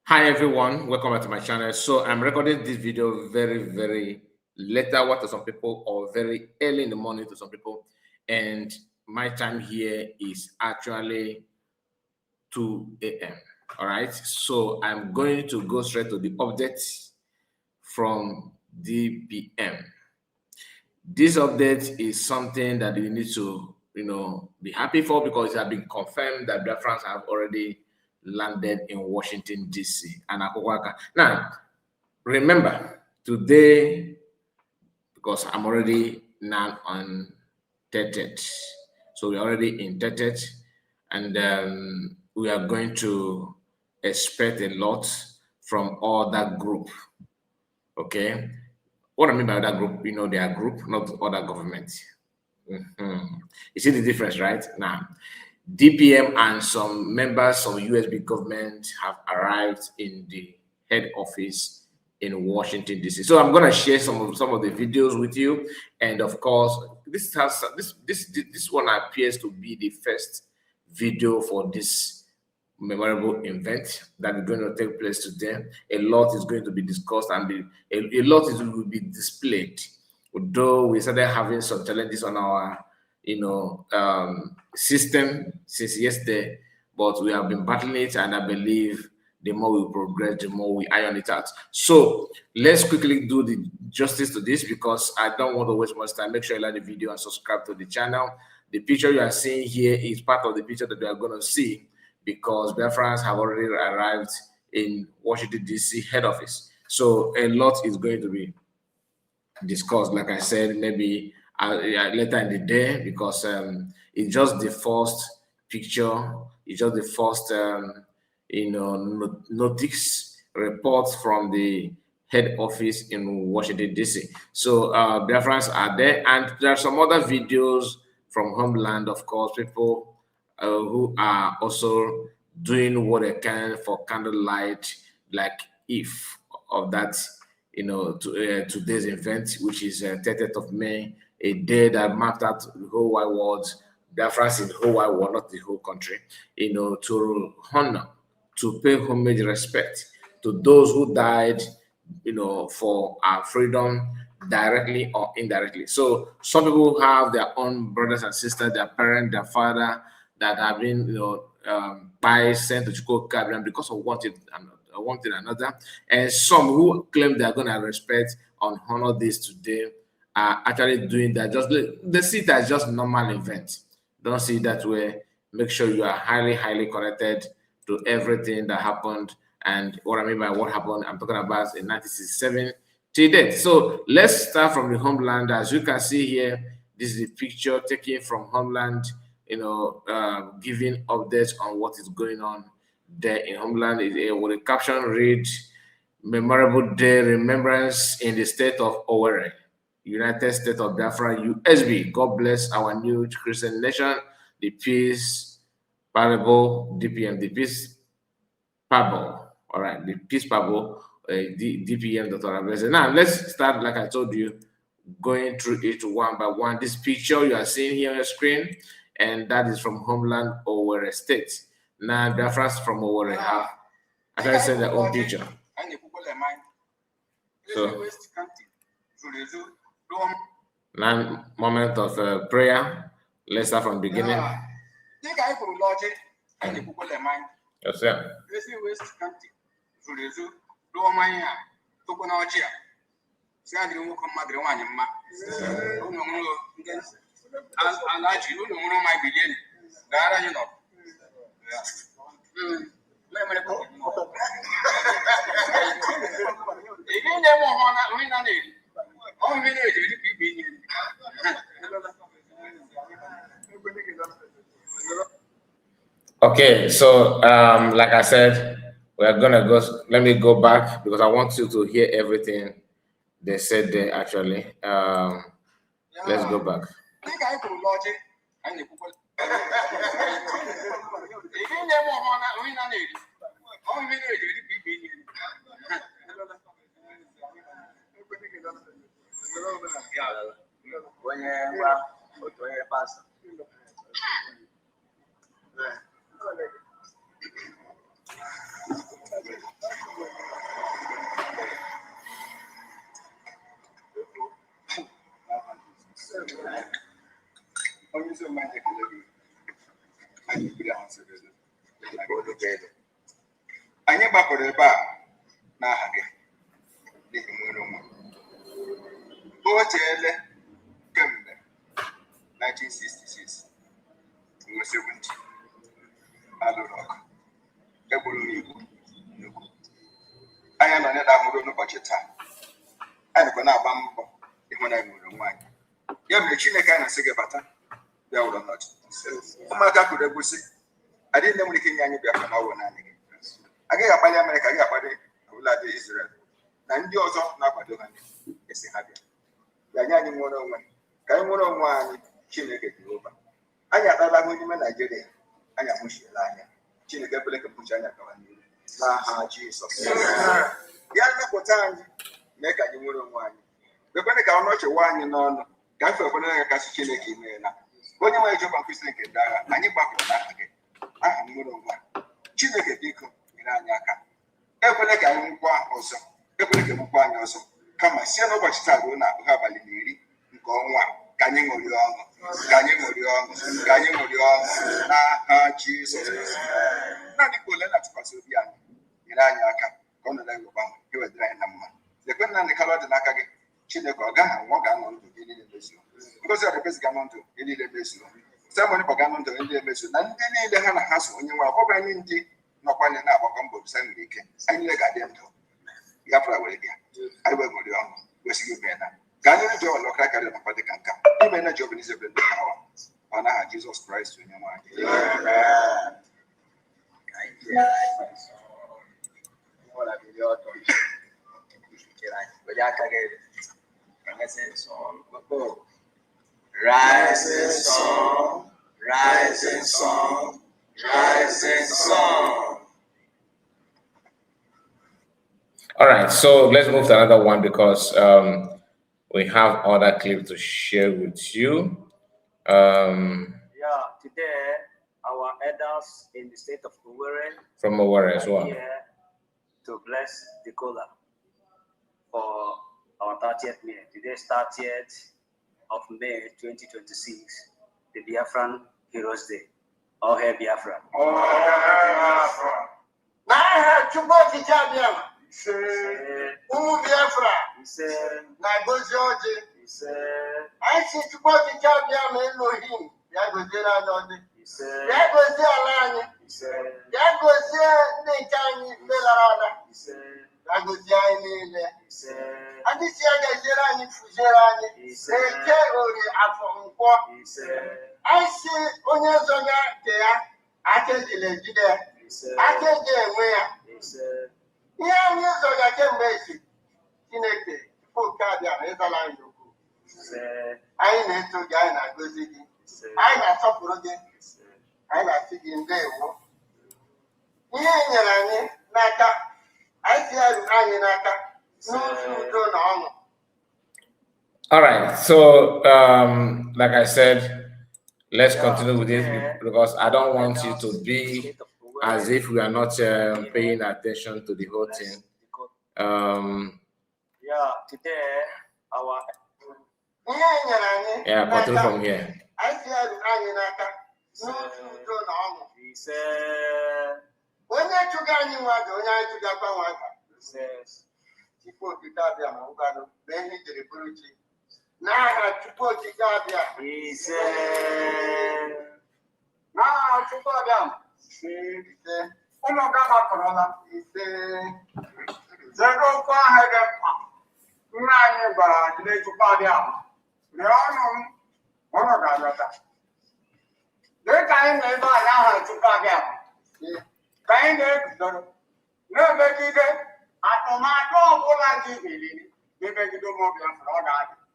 Hi everyone, welcome back to my channel. So I'm recording this video very later what to some people or very early in the morning to some people, and my time here is actually 2 a.m. All right, so I'm going to go straight to the update from DPM. This update is something that you need to, be happy for because it has been confirmed that Biafrans have already landed in Washington, D.C. and Akogwaka. Now, remember, today, because I'm already now on Tetet, so we're already in Tetet, and we are going to expect a lot from all that group, okay? What I mean by that group, they are group, not other government. You see the difference, right? Now, DPM and some members of USB government have arrived in the head office in Washington D.C. So I'm going to share some of the videos with you, and of course, this one appears to be the first video for this memorable event that is going to take place today. A lot is going to be discussed and a lot will be displayed. Although we started having some challenges on our, system since yesterday, but we have been battling it, and I believe the more we progress, the more we iron it out. So let's quickly do the justice to this because I don't want to waste much time. Make sure you like the video and subscribe to the channel. The picture you are seeing here is part of the picture that we are going to see because Biafrans have already arrived in Washington, D.C. head office. So a lot is going to be discussed, like I said, maybe later in the day because it's just the first picture, it's just the first, notice report from the head office in Washington, D.C. So Biafrans are there, and there are some other videos from Homeland, of course, people who are also doing what they can for candlelight, like if of that, today's event, which is 30th of May, a day that mapped out the whole wide world, Biafrans in the whole wide world, not the whole country, to honor, to pay homage, respect to those who died, for our freedom directly or indirectly. So some people have their own brothers and sisters, their parent, their father that have been, by sent to Chukwu because of wanting another. And some who claim they are going to respect and honor this today are actually doing that. Just they see it as just normal event. Don't see it that way. Make sure you are highly connected to everything that happened. And what I mean by what happened, I'm talking about in 1967 to date. So let's start from the homeland. As you can see here, this is a picture taken from homeland, giving updates on what is going on there in homeland. With a caption read, Memorable Day Remembrance in the state of Owerri, United States of Biafra, USB. God bless our new Christian nation, the peace, parable, DPM, the peace, parable. All right, the peace, parable, DPM, Dr. Now, let's start, like I told you, going through it one by one. This picture you are seeing here on your screen, and that is from Homeland Owerri State. Now, Biafrans from Owerri have actually sent their own picture. So, now, moment of prayer. Let's start from the beginning. Yes, sir. Okay, so like I said, we are gonna go. Let me go back because I want you to hear everything they said there. Actually, let's go back. anyị gbakọrọ ebe a n'aha gị n'ihi nwere onwe o teele kemgbe 1966 ruo 70 alụrụ ọgụ egburu n'igbo nnukwu anyị nọ n'ebe ahụrụ n'ụbọchị taa anyị kwa na-agba mbọ ịhụ na nwere onwe anyị ya mere Chineke anyị na-asị gị bata bịa ụlọ nọchi ụmụaka kụrụ egwusi adịghị nne nwere ike inye anyị Biafra na ọwụ naanị gị agaghị akpali Amerịka agaghị akpali ọbụladị Israel na ndị ọzọ na-akwado ha esi ha bịa ya nye anyị nwere onwe ka anyị nwere onwe anyị Chineke Jehova anyị akpala ahụ n'ime Naijiria anyị amụchiela anya Chineke ekpele ka mkpuchi anya gawa n'ihu n'aha Jizọs ya nnapụta anyị mee ka anyị nwere onwe anyị ekwene ka ọnụ chịwa anyị n'ọnụ ka afọ ekwene ya kasị Chineke imeela onye nwere Jehova nkwụsị nke ndị agha anyị gbapụrụ n'aha gị aha nwere onwe Chineke biko nyere anyị aka ekwele ka anyị nwụkwa ọzọ ekwele ka nwụkwa anyị ọzọ kama sie n'ụbọchị taa ruo na abụghị abalị na iri nke ọnwa ka anyị ṅụrie ọṅụ ka anyị ṅụrie ọṅụ ka anyị ṅụrie ọṅụ n'aha Jizọs naanị ka ole na-atụkwasị obi anyị nyere anyị aka ka ọ nọrọ anyị gbanwe ka ewedịrị anyị na mma lekwe na ndị kalọ dị n'aka gị Chineke ọ gaghị anwụ ọ ga-anọ ndụ gị niile mezuo ngozi ọdịbezi ga-anọ ndụ gị niile mezuo Simon bụ ga-anọ ndụ gị niile mezuo na ndị niile ha na ha so onye nwe ọbụbụ anyị ndị nọkwanye na-agbakọ mbọ bisa nwere ike anyị niile ga-adị ndụ Biafra were bịa anyị wee ṅụrie ọṅụ kwesịghị ime na ka anyị rụjọ ọlọ ọkara karịa nakwa dị ka nka ime na ji ọbụla izebere ndị hawa ọ n'aha Jizọs Kraịst onye nwe anyị Rising song, rising song, rising song. All right, so let's move to another one because we have other clips to share with you. Today our elders in the state of Owerri From Owerri as well. Here to bless the cola for our 30th May. Today, 30th of May 2026, the Biafran Heroes Day. All hail Biafra. All hail Biafra. N'aha Chukwu Okike abịa. Ụmụ Biafra. Na-egozi ọjị. Anyị si Chukwu Okike abịa ma Elohim ya goziere anyị ọjị. Ya gozie ala anyị. Ya gozie ndị nke anyị ndị lara ala. Ya gozie anyị niile. Anyị si ya gaziere anyị fụziere anyị. Eke Orie Afọ Nkwọ. Anyị si onye zọga nke ya aka ejila ejide ya. Aka eji enwe ya. Ihe anyị zọga kemgbe esi Chineke tupu nke a bịara ịzala anyị okwu. Anyị na-eto gị, anyị na-agọzi gị, anyị na-asọpụrụ gị, anyị na-asị gị ndewo. Ihe e nyere anyị n'aka, anyị si ya ruru anyị n'aka n'ụzọ udo na ọṅụ. All right, so like I said, let's continue with this because I don't want you to be as if we are not paying attention to the whole thing. Today our continue from here.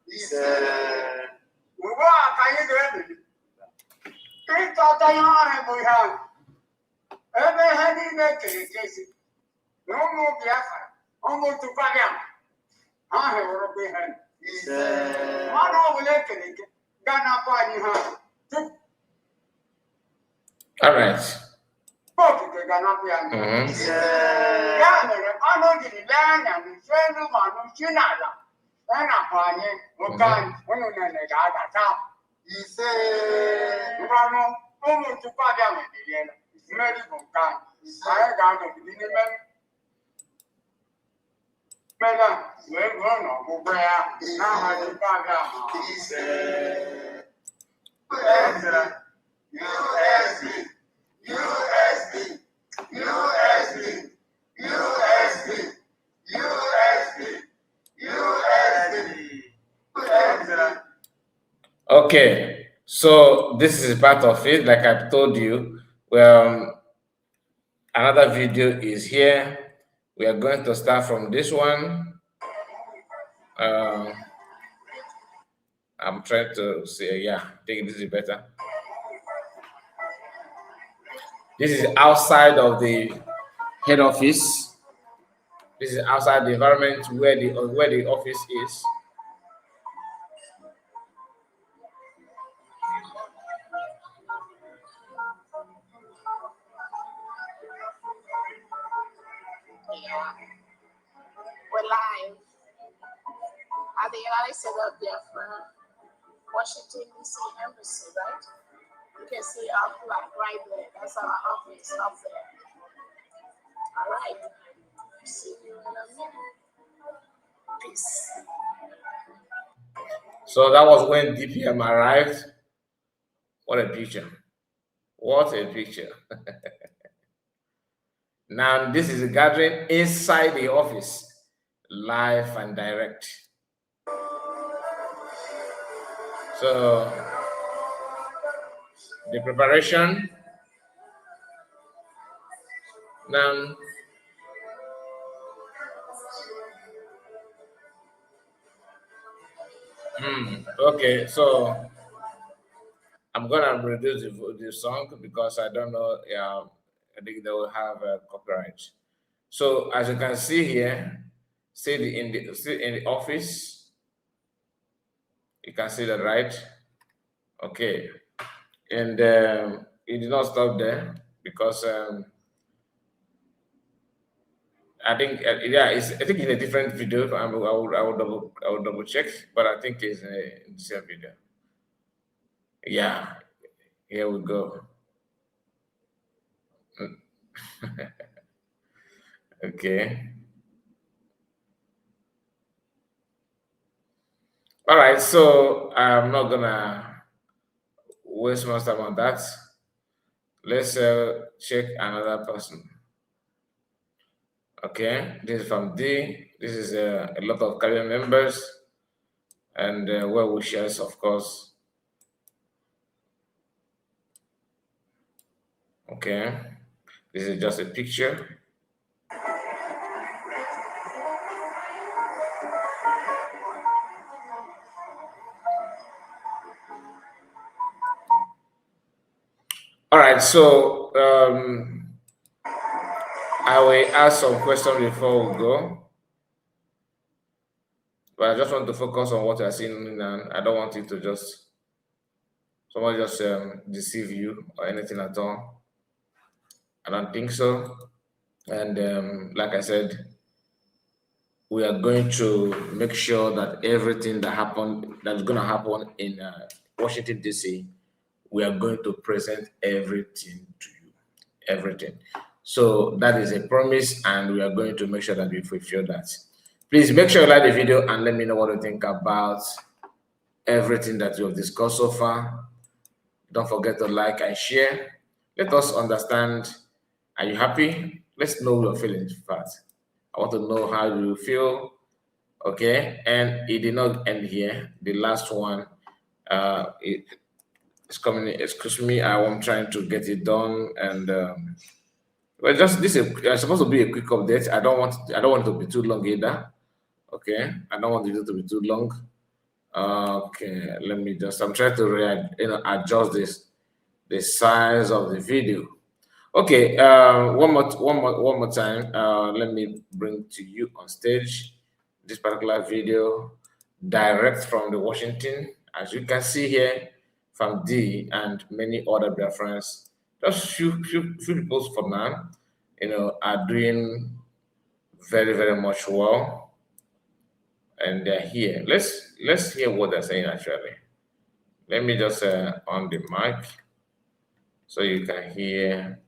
He said, All right. Okay, so this is part of it. Like I told you, well, another video is here. We are going to start from this one. I'm trying to say, yeah, I think this is better. This is outside of the head office. This is outside the environment where the office is. Yeah, we're live at the United States of Biafra, Washington, D.C. Embassy, right? You can see our flag right there. That's our office up there. All right. See you in a minute. Peace. So that was when DPM arrived. What a picture. What a picture. Now, this is a gathering inside the office, live and direct. So, the preparation. Now, okay, so I'm gonna reduce the song because I don't know. I think they will have copyright. So as you can see here, see in the office. You can see that, right? Okay, and it did not stop there because I think I think in a different video. I will double check, but I think it's in the same video. Yeah, here we go. Okay. All right, so I'm not gonna waste much time on that. Let's check another person. Okay, this is from D. This is a lot of career members and well wishers, of course. Okay, this is just a picture. All right, so I will ask some questions before we go. But I just want to focus on what you're seeing, and I don't want it to just someone just deceive you or anything at all. I don't think so. And like I said, we are going to make sure that everything that's going to happen in Washington D.C., we are going to present everything to you, everything. So that is a promise, and we are going to make sure that we fulfill that. Please make sure you like the video and let me know what you think about everything that we have discussed so far. Don't forget to like and share. Let us understand. Are you happy? Let's know your feelings first. I want to know how you feel. Okay, and it did not end here. The last one, it's coming. Excuse me, I'm trying to get it done, and well, just this is supposed to be a quick update. I don't want it to be too long either. Okay, I don't want the video to be too long. Okay, let me just. I'm trying to adjust the size of the video. Okay, one more time. Let me bring to you on stage this particular video direct from the Washington. As you can see here, from D and many other Biafrans, just few people for now, are doing very much well, and they're here. Let's hear what they're saying actually. Let me just on the mic so you can hear.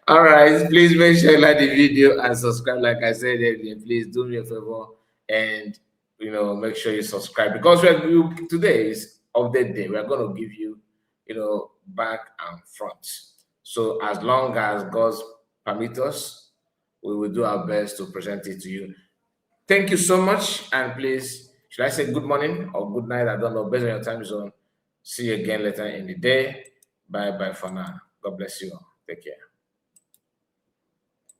All right, please make sure you like the video and subscribe. Like I said earlier, please do me a favor and make sure you subscribe because today is update day. We're going to give you back and front. So as long as God permit us, we will do our best to present it to you. Thank you so much, and please, should I say good morning or good night? I don't know, based on your time zone. See you again later in the day. Bye bye for now. God bless you all. Take care.